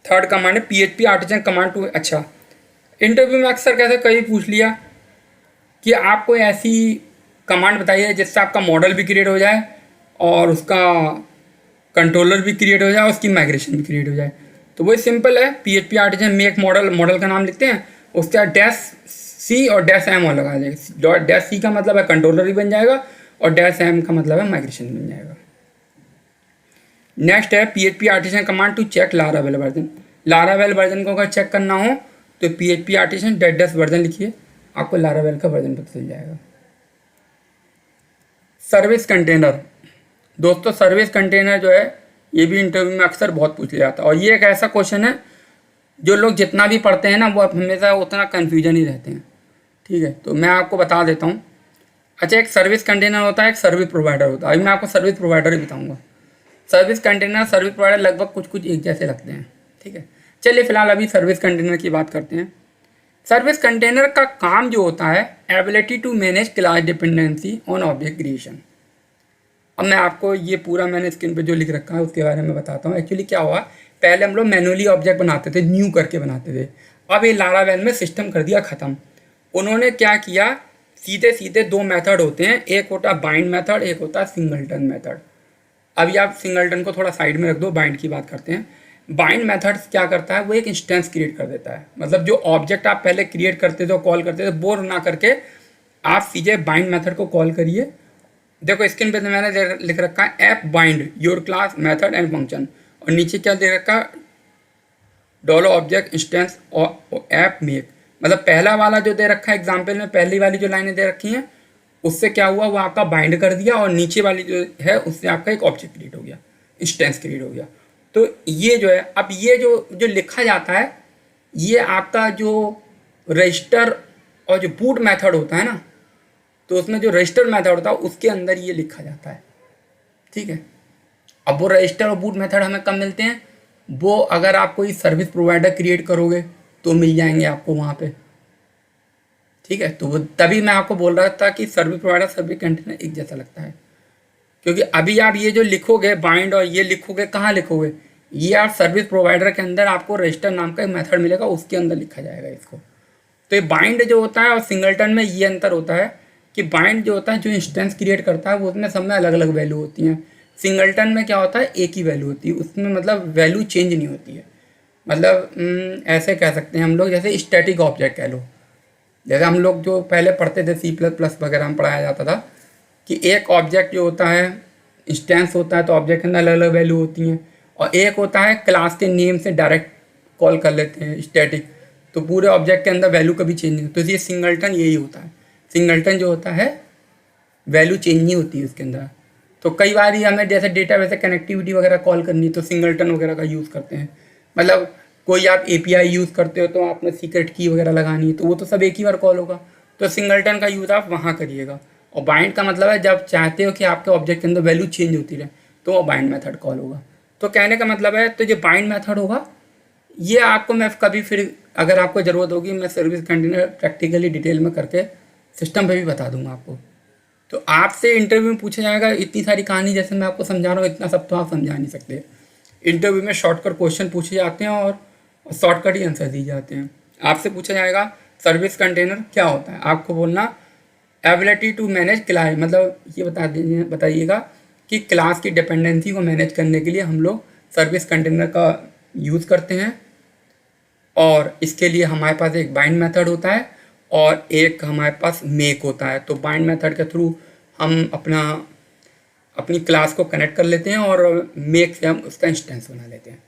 [SPEAKER 1] थर्ड कमांड है PHP आर्टिसन कमांड टू। अच्छा, इंटरव्यू में अक्सर कैसे कभी पूछ लिया कि आप कोई ऐसी कमांड बताइए जिससे आपका मॉडल भी क्रिएट हो जाए और उसका कंट्रोलर भी क्रिएट हो जाए, उसकी माइग्रेशन भी क्रिएट हो जाए। तो वही सिंपल है, PHP artisan make model, model का नाम लिखते हैं, उसके बाद -C और -M और लगा देंगे। -C का मतलब है कंट्रोलर भी बन जाएगा और -M का मतलब है माइग्रेशन बन जाएगा। नेक्स्ट है PHP artisan command to check Laravel version. Laravel version को अगर चेक करना हो तो PHP आर्टिसन -, वर्जन लिखिए, आपको लारावेल का वर्जन पता चल जाएगा। सर्विस कंटेनर, दोस्तों सर्विस कंटेनर जो है ये भी इंटरव्यू में अक्सर बहुत पूछ लिया जाता है और ये एक ऐसा क्वेश्चन है जो लोग जितना भी पढ़ते हैं ना वो हमेशा उतना कन्फ्यूजन ही रहते हैं, ठीक है। तो मैं आपको बता देता हूँ। अच्छा, एक सर्विस कंटेनर होता है, एक सर्विस प्रोवाइडर होता है। अभी मैं आपको सर्विस प्रोवाइडर ही बताऊँगा। सर्विस कंटेनर सर्विस प्रोवाइडर लगभग कुछ एक जैसे लगते हैं, ठीक है। चलिए फिलहाल अभी सर्विस कंटेनर की बात करते हैं। सर्विस कंटेनर का काम जो होता है, ability to manage class dependency on object creation. अब मैं आपको ये पूरा मैंने स्क्रीन पे जो लिख रखा है उसके बारे में बताता हूँ। एक्चुअली क्या हुआ, पहले हम लोग मैनुअली ऑब्जेक्ट बनाते थे, न्यू करके बनाते थे। अब ये लारावेल में सिस्टम कर दिया ख़त्म। उन्होंने क्या किया, सीधे सीधे दो मेथड होते हैं, एक होता है बाइंड मेथड, एक होता है सिंगलटन मेथड। अभी आप सिंगलटन को थोड़ा साइड में रख दो, बाइंड की बात करते हैं। बाइंड मेथड क्या करता है, वो एक इंस्टेंस क्रिएट कर देता है। मतलब जो ऑब्जेक्ट आप पहले क्रिएट करते थे, कॉल करते थे, बोर ना करके आप सीधे बाइंड मेथड को कॉल करिए। देखो स्क्रीन पे तो मैंने लिख रखा है app bind your class method and function, और नीचे क्या दे रखा है, डॉलर ऑब्जेक्ट इंस्टेंस और ऐप मेक। मतलब पहला वाला जो दे रखा है एग्जाम्पल में, पहली वाली जो लाइनें दे रखी हैं, उससे क्या हुआ, वो आपका बाइंड कर दिया, और नीचे वाली जो है उससे आपका एक ऑब्जेक्ट क्रिएट हो गया, इंस्टेंस क्रिएट हो गया। तो ये जो है, अब ये जो लिखा जाता है, ये आपका जो रजिस्टर और जो बूट मेथड होता है ना, तो उसमें जो रजिस्टर मेथड होता है उसके अंदर ये लिखा जाता है। ठीक है। अब वो रजिस्टर और बूट मेथड हमें कब मिलते हैं, वो अगर आप कोई सर्विस प्रोवाइडर क्रिएट करोगे तो मिल जाएंगे आपको वहाँ पे। ठीक है। तो वो तभी मैं आपको बोल रहा था कि सर्विस प्रोवाइडर सर्विस कंटेनर एक जैसा लगता है, क्योंकि अभी आप ये जो लिखोगे बाइंड और ये लिखोगे, कहाँ लिखोगे, ये आप सर्विस प्रोवाइडर के अंदर आपको रजिस्टर नाम का एक मेथड मिलेगा, उसके अंदर लिखा जाएगा इसको। तो ये बाइंड जो होता है और सिंगलटन में ये अंतर होता है कि बाइंड जो होता है जो इंस्टेंस क्रिएट करता है वो उसमें सब में अलग अलग वैल्यू होती हैं। सिंगलटन में क्या होता है, एक ही वैल्यू होती है, उसमें मतलब वैल्यू चेंज नहीं होती है। मतलब ऐसे कह सकते हैं हम लोग, जैसे स्टैटिक ऑब्जेक्ट कह लो, जैसे हम लोग जो पहले पढ़ते थे C++ वगैरह में पढ़ाया जाता था कि एक ऑब्जेक्ट जो होता है इंस्टेंस होता है, तो ऑब्जेक्ट के अंदर अलग अलग वैल्यू होती हैं, और एक होता है क्लास के नेम से डायरेक्ट कॉल कर लेते हैं स्टैटिक, तो पूरे ऑब्जेक्ट के अंदर वैल्यू कभी चेंज नहीं होती। तो ये सिंगलटन यही होता है, सिंगलटन जो होता है वैल्यू चेंज नहीं होती है उसके अंदर। तो कई बार ही हमें जैसे डेटा वैसे कनेक्टिविटी वगैरह कॉल करनी है तो सिंगलटन वगैरह का यूज़ करते हैं। मतलब कोई आप API यूज़ करते हो तो आपने सीक्रेट की वगैरह लगानी है, तो वो तो सब एक ही बार कॉल होगा, तो सिंगलटन का यूज़ आप वहाँ करिएगा। और बाइंड का मतलब है जब चाहते हो कि आपके ऑब्जेक्ट के अंदर वैल्यू चेंज होती रहे, तो वो बाइंड मेथड कॉल होगा। तो कहने का मतलब है, तो जो बाइंड मेथड होगा ये आपको मैं कभी फिर अगर आपको ज़रूरत होगी, मैं सर्विस कंटेनर प्रैक्टिकली डिटेल में करके सिस्टम पे भी बता दूंगा आपको। तो आपसे इंटरव्यू में पूछा जाएगा इतनी सारी कहानी, जैसे मैं आपको समझा रहा हूँ इतना सब तो आप समझा नहीं सकते। इंटरव्यू में शॉर्टकट क्वेश्चन पूछे जाते हैं और शॉर्टकट ही आंसर दिए जाते हैं। आपसे पूछा जाएगा सर्विस कंटेनर क्या होता है, आपको बोलना एबिलिटी टू मैनेज क्लास, मतलब ये बताइएगा कि क्लास की डिपेंडेंसी को मैनेज करने के लिए हम लोग सर्विस कंटेनर का यूज़ करते हैं, और इसके लिए हमारे पास एक बाइंड मेथड होता है और एक हमारे पास मेक होता है। तो बाइंड मेथड के थ्रू हम अपनी क्लास को कनेक्ट कर लेते हैं और मेक से हम उसका इंस्टेंस बना लेते हैं।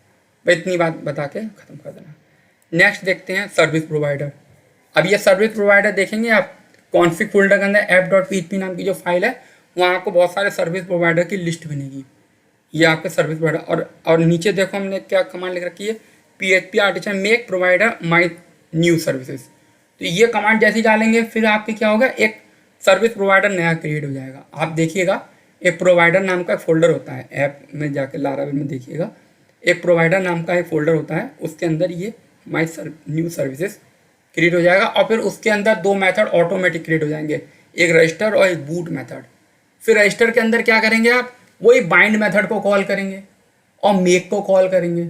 [SPEAKER 1] भाई इतनी बात बता के ख़त्म कर देना। नेक्स्ट देखते हैं सर्विस प्रोवाइडर। अब ये सर्विस प्रोवाइडर देखेंगे आप, कॉन्फिग फोल्डर के अंदर app.php नाम की जो फाइल है, वहाँ आपको बहुत सारे सर्विस प्रोवाइडर की लिस्ट बनेगी। ये आपके सर्विस प्रोवाइडर, और नीचे देखो हमने क्या कमांड लिख रखी है, PHP artisan make provider my new services. तो ये कमांड जैसे ही डालेंगे फिर आपके क्या होगा, एक सर्विस प्रोवाइडर नया क्रिएट हो जाएगा। आप देखिएगा एक प्रोवाइडर नाम का एक फोल्डर होता है, ऐप में जाकर लारावेल में देखिएगा, एक प्रोवाइडर नाम का एक फोल्डर होता है, उसके अंदर ये माई न्यू सर्विसेज क्रिएट हो जाएगा, और फिर उसके अंदर दो मेथड ऑटोमेटिक क्रिएट हो जाएंगे, एक रजिस्टर और एक बूट मेथड। फिर रजिस्टर के अंदर क्या करेंगे आप, वही बाइंड मेथड को कॉल करेंगे और मेक को कॉल करेंगे।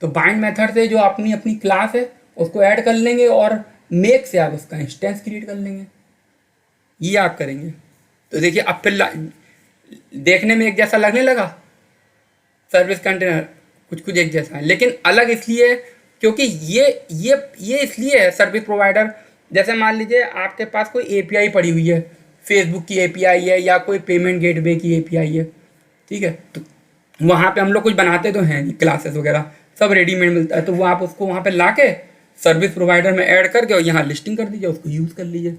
[SPEAKER 1] तो बाइंड मेथड से जो अपनी क्लास है उसको ऐड कर लेंगे, और मेक से आप उसका इंस्टेंस क्रिएट कर लेंगे। ये आप करेंगे। तो देखिए अब फिर देखने में एक जैसा लगने लगा, सर्विस कंटेनर कुछ एक जैसा है, लेकिन अलग इसलिए क्योंकि ये इसलिए है सर्विस प्रोवाइडर। जैसे मान लीजिए आपके पास कोई API पड़ी हुई है, फेसबुक की API है या कोई पेमेंट गेटवे की API है, ठीक है, तो वहाँ पे हम लोग कुछ बनाते तो हैं नहीं, क्लासेस वगैरह सब रेडीमेड मिलता है, तो वो आप उसको वहाँ पे ला के सर्विस प्रोवाइडर में ऐड करके और यहाँ लिस्टिंग कर दीजिए, उसको यूज़ कर लीजिए।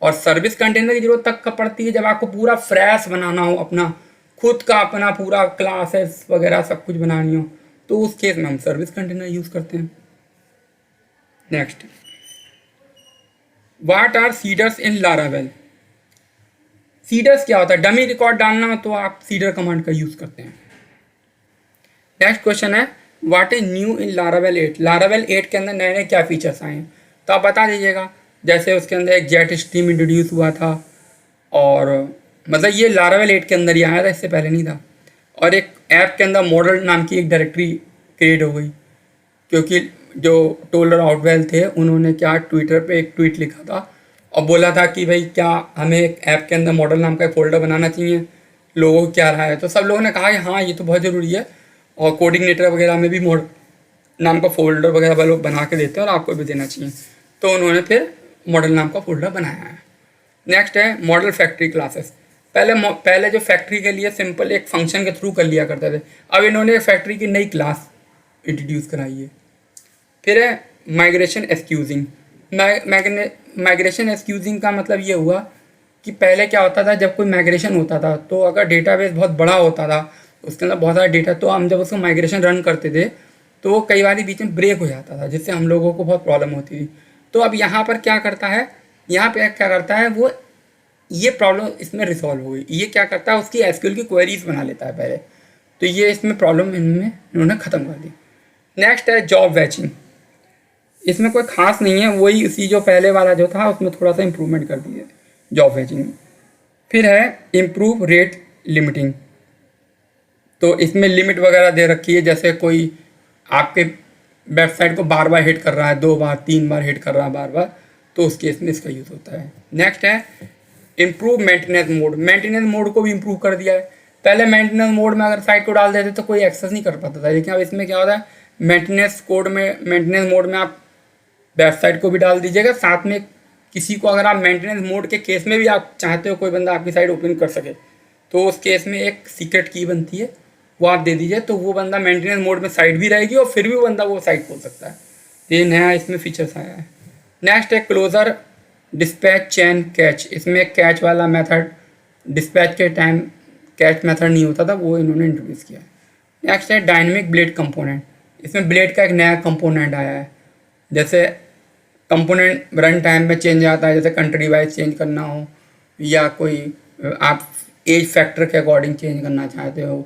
[SPEAKER 1] और सर्विस कंटेनर की जरूरत तक पड़ती है जब आपको पूरा फ्रेश बनाना हो, अपना खुद का अपना पूरा क्लासेस वगैरह सब कुछ बनानी हो, तो उस केस में हम सर्विस कंटेनर यूज़ करते हैं। Next, what are seeders in Laravel. Seeders क्या होता है, डमी रिकॉर्ड डालना हो तो आप सीडर कमांड का यूज़ करते हैं। नेक्स्ट क्वेश्चन है, what is new in Laravel 8, Laravel 8 के अंदर नए नए क्या फीचर्स आए हैं, तो आप बता दीजिएगा। जैसे उसके अंदर एक जेट स्ट्रीम इंट्रोड्यूस हुआ था, और मतलब ये लारावेल 8 के अंदर ही आया था, इससे पहले नहीं था। और एक ऐप के अंदर मॉडल नाम की एक डायरेक्टरी क्रिएट हो गई, क्योंकि जो टोलर आउटवेल थे उन्होंने क्या ट्विटर पे एक ट्वीट लिखा था और बोला था कि भाई क्या हमें एक ऐप के अंदर मॉडल नाम का एक फोल्डर बनाना चाहिए, लोगों को क्या रहा है। तो सब लोगों ने कहा कि हाँ ये तो बहुत ज़रूरी है, और कोऑर्डिनेटर वगैरह में भी मॉडल नाम का फोल्डर वगैरह वो लोग बना के देते हैं और आपको भी देना चाहिए। तो उन्होंने फिर मॉडल नाम का फोल्डर बनाया है। नेक्स्ट है मॉडल फैक्ट्री क्लासेस। पहले जो फैक्ट्री के लिए सिंपल एक फंक्शन के थ्रू कर लिया करते थे, अब इन्होंने फैक्ट्री की नई क्लास इंट्रोड्यूस कराई है। फिर है माइग्रेशन एक्सक्यूजिंग। माइग्रेशन एक्सक्यूजिंग का मतलब ये हुआ कि पहले क्या होता था, जब कोई माइग्रेशन होता था तो अगर डेटाबेस बहुत बड़ा होता था, उसके अंदर बहुत सारा डेटा, तो हम जब उसको माइग्रेशन रन करते थे तो वो कई बार बीच में ब्रेक हो जाता था, जिससे हम लोगों को बहुत प्रॉब्लम होती थी। तो अब यहाँ पर क्या करता है, यहाँ पे क्या करता है वो, ये प्रॉब्लम इसमें रिसॉल्व हो गई। ये क्या करता है, उसकी एसक्यूएल की क्वेरीज बना लेता है पहले, तो ये इसमें प्रॉब्लम इन्होंने ख़त्म कर दी। नेक्स्ट है जॉब वैचिंग। इसमें कोई खास नहीं है, वही उसी जो पहले वाला जो था उसमें थोड़ा सा इम्प्रूवमेंट कर दिए जॉब वैचिंग में। फिर है इम्प्रूव रेट लिमिटिंग। तो इसमें लिमिट वगैरह दे रखी है, जैसे कोई आपके वेबसाइट को बार बार हिट कर रहा है, 2 बार 3 बार हिट कर रहा है बार बार, तो उस केस में इसका यूज़ होता है। नेक्स्ट है improve maintenance mode. Maintenance mode को भी इम्प्रूव कर दिया है। पहले मेंटेनेंस मोड में अगर साइट को डाल देते तो कोई एक्सेस नहीं कर पाता था, लेकिन अब इसमें क्या होता है, मेंटेनेंस मोड में आप वेबसाइट को भी डाल दीजिएगा, साथ में किसी को अगर आप मेंटेनेंस मोड के केस में भी आप चाहते हो कोई बंदा आपकी साइट ओपन कर सके, तो उस केस में एक सीक्रेट की बनती है, वो आप दे दीजिए, तो वो बंदा मेंटेनेंस मोड में साइट भी रहेगी और फिर भी वो बंदा वो साइट खोल सकता है। ये नया इसमें फीचर्स आया है। नेक्स्ट है क्लोजर डिस्पैच चैन कैच। इसमें कैच वाला मेथड, डिस्पैच के टाइम कैच मेथड नहीं होता था, वो इन्होंने इंट्रोड्यूस किया है। नेक्स्ट है डायनेमिक ब्लेड कंपोनेंट। इसमें ब्लेड का एक नया कंपोनेंट आया है। जैसे कंपोनेंट रन टाइम में चेंज आता है, जैसे कंट्री वाइज चेंज करना हो, या कोई आप एज फैक्टर के अकॉर्डिंग चेंज करना चाहते हो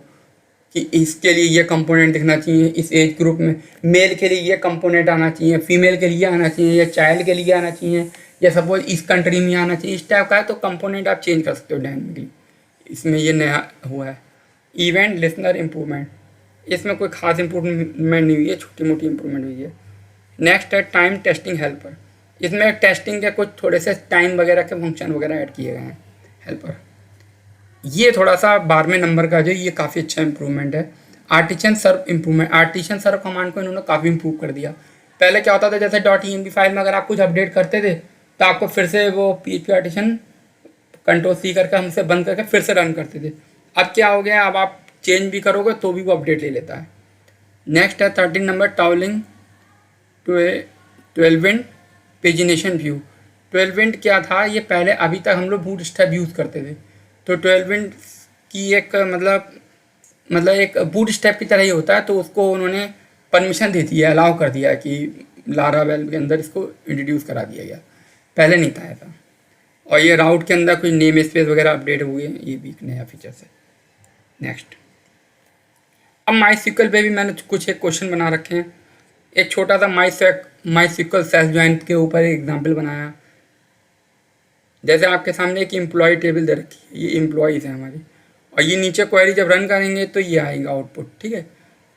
[SPEAKER 1] कि इसके लिए ये कंपोनेंट दिखना चाहिए, इस एज ग्रुप में मेल के लिए ये कंपोनेंट आना चाहिए, फीमेल के लिए आना चाहिए, या चाइल्ड के लिए आना चाहिए, या सपोज इस कंट्री में आना चाहिए, इस टाइप का है, तो कंपोनेंट आप चेंज कर सकते हो डायनेमिकली। इसमें ये नया हुआ है। Event listener improvement. इसमें कोई खास इम्प्रूवमेंट नहीं हुई है, छोटी मोटी इम्प्रूवमेंट हुई है। नेक्स्ट है टाइम टेस्टिंग हेल्पर। इसमें टेस्टिंग के कुछ थोड़े से टाइम वगैरह के फंक्शन वगैरह ऐड किए गए हैं हेल्पर। ये थोड़ा सा 12वें नंबर का जो ये काफ़ी अच्छा इंप्रूवमेंट है। आर्टिशन सर्व इम्प्रूवमेंट। आर्टिशन सर्व कमांड को इन्होंने काफ़ी इंप्रूव कर दिया। पहले क्या होता था, जैसे .env फाइल में अगर आप कुछ अपडेट करते थे तो आपको फिर से वो PHP आर्टिशन Ctrl+C करके हमसे बंद करके फिर से रन करते थे। अब क्या हो गया, अब आप चेंज भी करोगे तो भी वो अपडेट ले लेता है। नेक्स्ट है 13 नंबर टाउलिंग 12 पेजिनेशन व्यू। 12 क्या था, ये पहले अभी तक हम लोग बूटस्ट्रैप यूज़ करते थे, तो 12 की एक मतलब एक बूटस्ट्रैप की तरह ही होता है, तो उसको उन्होंने परमिशन दे दी है, अलाउ कर दिया कि लारावेल के अंदर इसको इंट्रोड्यूस करा दिया गया, पहले नहीं था ऐसा। और ये राउट के अंदर कुछ नेम स्पेस वगैरह अपडेट हुए हैं, ये भी एक नया फीचर्स है। नेक्स्ट, अब MySQL पे भी मैंने कुछ एक क्वेश्चन बना रखे हैं। एक छोटा सा MySQL सेल्फ ज्वाइन के ऊपर एक एग्जाम्पल बनाया। जैसे आपके सामने एक एम्प्लॉय टेबल दे रखी है, ये एम्प्लॉयज़ हैं हमारी, और ये नीचे क्वेरी जब रन करेंगे तो ये आएगा आउटपुट, ठीक है।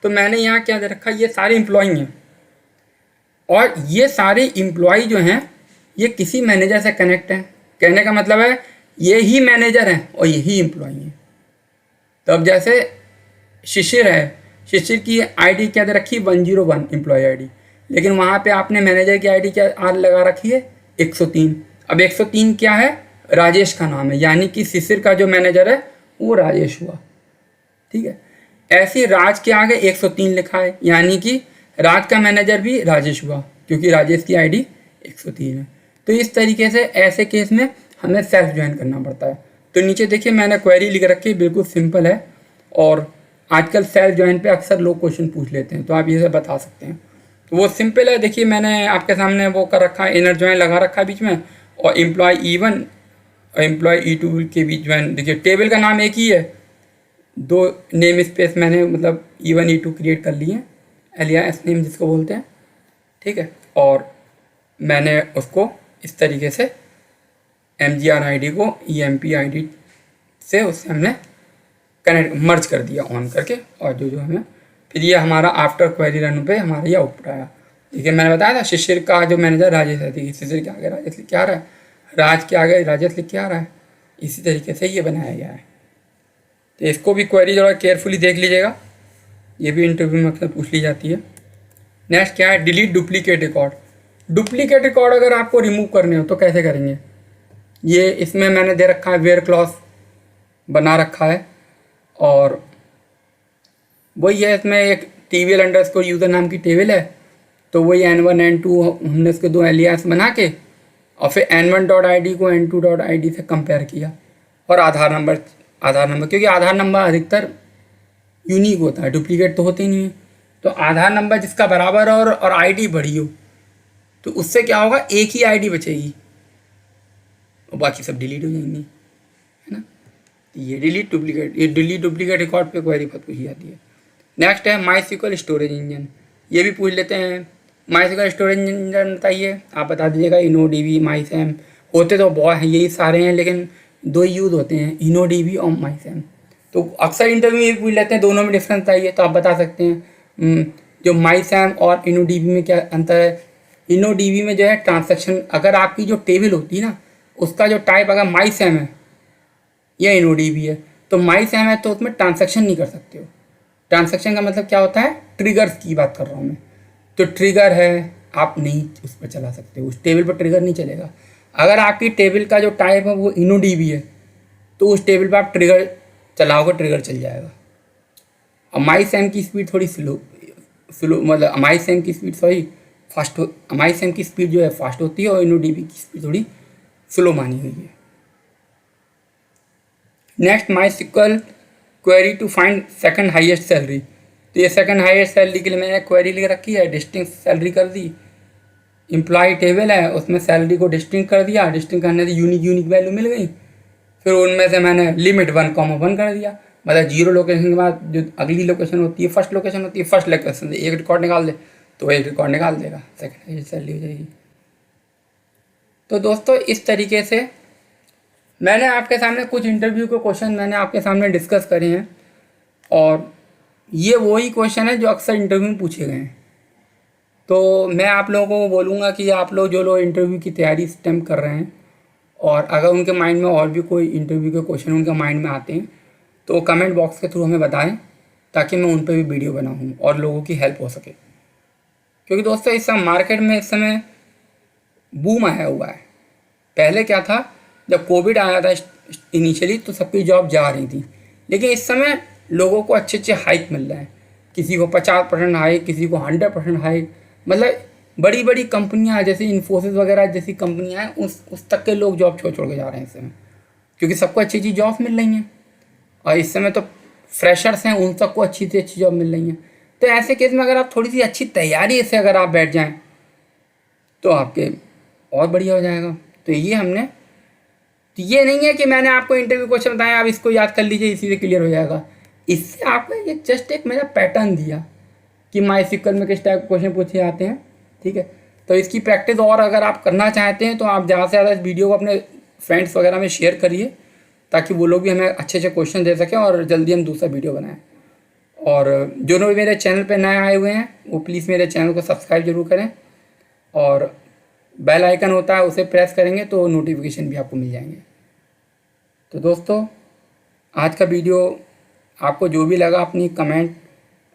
[SPEAKER 1] तो मैंने यहाँ क्या दे रखा है, ये सारे एम्प्लॉय हैं, और ये सारे एम्प्लॉय जो हैं ये किसी मैनेजर से कनेक्ट हैं। कहने का मतलब है ये ही मैनेजर हैं और यही एम्प्लॉय हैं। तो अब जैसे शिशिर है, शिशिर की आईडी क्या दे रखी है, 101 एम्प्लॉय आईडी, लेकिन वहाँ पे आपने मैनेजर की आईडी क्या आर लगा रखी है, 103। अब 103 क्या है, राजेश का नाम है, यानी कि शिशिर का जो मैनेजर है वो राजेश हुआ, ठीक है। ऐसे राज के आगे 103 लिखा है, यानी कि राज का मैनेजर भी राजेश हुआ, क्योंकि राजेश की आईडी 103 है। तो इस तरीके से ऐसे केस में हमें सेल्फ ज्वाइन करना पड़ता है। तो नीचे देखिए मैंने क्वेरी लिख रखी है, बिल्कुल सिंपल है, और आजकल सेल्फ ज्वाइन पे अक्सर लोग क्वेश्चन पूछ लेते हैं, तो आप ये से बता सकते हैं। तो वो सिंपल है, देखिए मैंने आपके सामने वो कर रखा है, इनर ज्वाइन लगा रखा है बीच में, और एम्प्लॉय E1 और एम्प्लॉय E2 के बीच ज्वाइन। देखिए टेबल का नाम एक ही है, 2 नेम स्पेस मैंने मतलब E1 E2 क्रिएट कर लिए हैं, एलियास नेम जिसको बोलते हैं, ठीक है। और मैंने उसको इस तरीके से MGR ID को EMP ID से उससे हमने कनेक्ट मर्ज कर दिया ऑन करके, और जो हमें फिर ये हमारा आफ्टर क्वेरी रन पे हमारा ये आउटपुट आया। देखिए मैंने बताया था शिशिर का जो मैनेजर राजेश है, देखिए शिशिर के आगे राजेश लिख के आ रहा है, राज के आगे राजेश लिख के आ रहा है। इसी तरीके से ये बनाया गया है। तो इसको भी क्वेरी थोड़ा केयरफुली देख लीजिएगा, ये भी इंटरव्यू में अक्सर पूछ ली जाती है। नेक्स्ट क्या है, delete duplicate record. Duplicate record अगर आपको रिमूव करने हो तो कैसे करेंगे, ये इसमें मैंने दे रखा है वेयर क्लॉज बना रखा है, और वही है इसमें एक TVL अंडरस्कोर यूज़र नाम की टेबल है, तो वही N1 N2 हमने इसके 2 एलियास बना के और फिर N1.id को N2.id से कंपेयर किया, और आधार नंबर क्योंकि आधार नंबर अधिकतर यूनिक होता है, डुप्लीकेट तो होते ही नहीं है। तो आधार नंबर जिसका बराबर और ID बड़ी हो तो उससे क्या होगा, एक ही ID बचेगी और बाकी सब डिलीट हो जाएंगी, है ना। ये डिलीट डुप्लीकेट रिकॉर्ड पे क्वेरी बहुत पूछी जाती है। नेक्स्ट है MySQL स्टोरेज इंजन, ये भी पूछ लेते हैं। MySQL स्टोरेज इंजन बताइए, आप बता दीजिएगा। InnoDB, MySam होते तो बहुत हैं, यही सारे हैं, लेकिन 2 ही यूज़ होते हैं, InnoDB और MySam। तो अक्सर इंटरव्यू में पूछ लेते हैं दोनों में डिफरेंस बताइए, तो आप बता सकते हैं जो MySam और InnoDB में क्या अंतर है। InnoDB में जो है ट्रांसैक्शन, अगर आपकी जो टेबल होती है ना उसका जो टाइप अगर MySam है या InnoDB है, तो MySam है तो उसमें ट्रांसैक्शन नहीं कर सकते हो। ट्रांसैक्शन का मतलब क्या होता है, ट्रिगर्स की बात कर रहा हूँ मैं। तो ट्रिगर है आप नहीं उस पर चला सकते हो, उस टेबल पर ट्रिगर नहीं चलेगा। अगर आपकी टेबल का जो टाइप है वो InnoDB है तो उस टेबल पर आप ट्रिगर चलाओगे, ट्रिगर चल जाएगा। और MySam की स्पीड थोड़ी स्लो मतलब MySam की स्पीड फास्ट MySam की स्पीड जो है फास्ट होती है और InnoDB की स्पीड थोड़ी स्लो मानी हुई है। Next MySQL query to find second highest salary. तो ये सेकंड हाईएस्ट सैलरी के लिए मैंने क्वेरी लिख रखी है, डिस्टिंक्ट सैलरी कर दी। एम्प्लॉय टेबल है उसमें सैलरी को डिस्टिंक्ट कर दिया, डिस्टिंक्ट करने से यूनिक वैल्यू मिल गई। फिर उनमें से मैंने लिमिट 1,1 कर दिया, मतलब 0 लोकेशन के बाद जो अगली लोकेशन होती है फर्स्ट लोकेशन होती है, फर्स्ट लोकेशन से एक रिकॉर्ड निकाल दे तो एक रिकॉर्ड निकाल देगा, सेकंड हाईएस्ट सैलरी हो जाएगी। तो दोस्तों इस तरीके से मैंने आपके सामने कुछ इंटरव्यू के क्वेश्चन मैंने आपके सामने डिस्कस करे हैं, और ये वही क्वेश्चन है जो अक्सर इंटरव्यू में पूछे गए हैं। तो मैं आप लोगों को बोलूँगा कि आप लोग जो लोग इंटरव्यू की तैयारी इस टाइम कर रहे हैं, और अगर उनके माइंड में और भी कोई इंटरव्यू के क्वेश्चन उनके माइंड में आते हैं तो कमेंट बॉक्स के थ्रू हमें बताएं, ताकि मैं उन पर भी वीडियो बनाऊँ और लोगों की हेल्प हो सके। क्योंकि दोस्तों इस समय मार्केट में इस समय बूम आया हुआ है। पहले क्या था, जब कोविड आया था इनिशियली तो सबकी जॉब जा रही थी, लेकिन इस समय लोगों को अच्छे हाइक मिल रहे हैं। किसी को 50% हाइक, किसी को 100% हाइक, मतलब बड़ी बड़ी कंपनियां जैसे इन्फोसिस वगैरह जैसी कंपनियां हैं उस तक के लोग जॉब छोड़ के जा रहे हैं इस समय, क्योंकि सबको अच्छी जॉब मिल रही हैं। और इस समय तो फ्रेशर्स हैं उन सबको अच्छी से अच्छी जॉब मिल रही हैं। तो ऐसे केस में अगर आप थोड़ी सी अच्छी तैयारी से अगर आप बैठ जाएँ तो आपके और बढ़िया हो जाएगा। तो ये नहीं है कि मैंने आपको इंटरव्यू क्वेश्चन बताया आप इसको याद कर लीजिए इसी से क्लियर हो जाएगा। इससे आपको ये जस्ट एक मेरा पैटर्न दिया कि MySQL में किस टाइप के क्वेश्चन पूछे जाते हैं, ठीक है। तो इसकी प्रैक्टिस और अगर आप करना चाहते हैं तो आप ज़्यादा से ज़्यादा इस वीडियो को अपने फ्रेंड्स वगैरह में शेयर करिए, ताकि वो लोग भी हमें अच्छे क्वेश्चन दे सकें और जल्दी हम दूसरा वीडियो बनाएँ। और जो लोग मेरे चैनल पर नए आए हुए हैं वो प्लीज़ मेरे चैनल को सब्सक्राइब जरूर करें, और बेल आइकन होता है उसे प्रेस करेंगे तो नोटिफिकेशन भी आपको मिल जाएंगे। तो दोस्तों आज का वीडियो आपको जो भी लगा अपनी कमेंट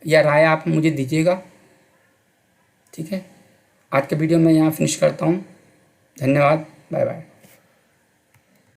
[SPEAKER 1] या राय आप मुझे दीजिएगा, ठीक है। आज का वीडियो मैं यहाँ फिनिश करता हूँ। धन्यवाद, बाय बाय।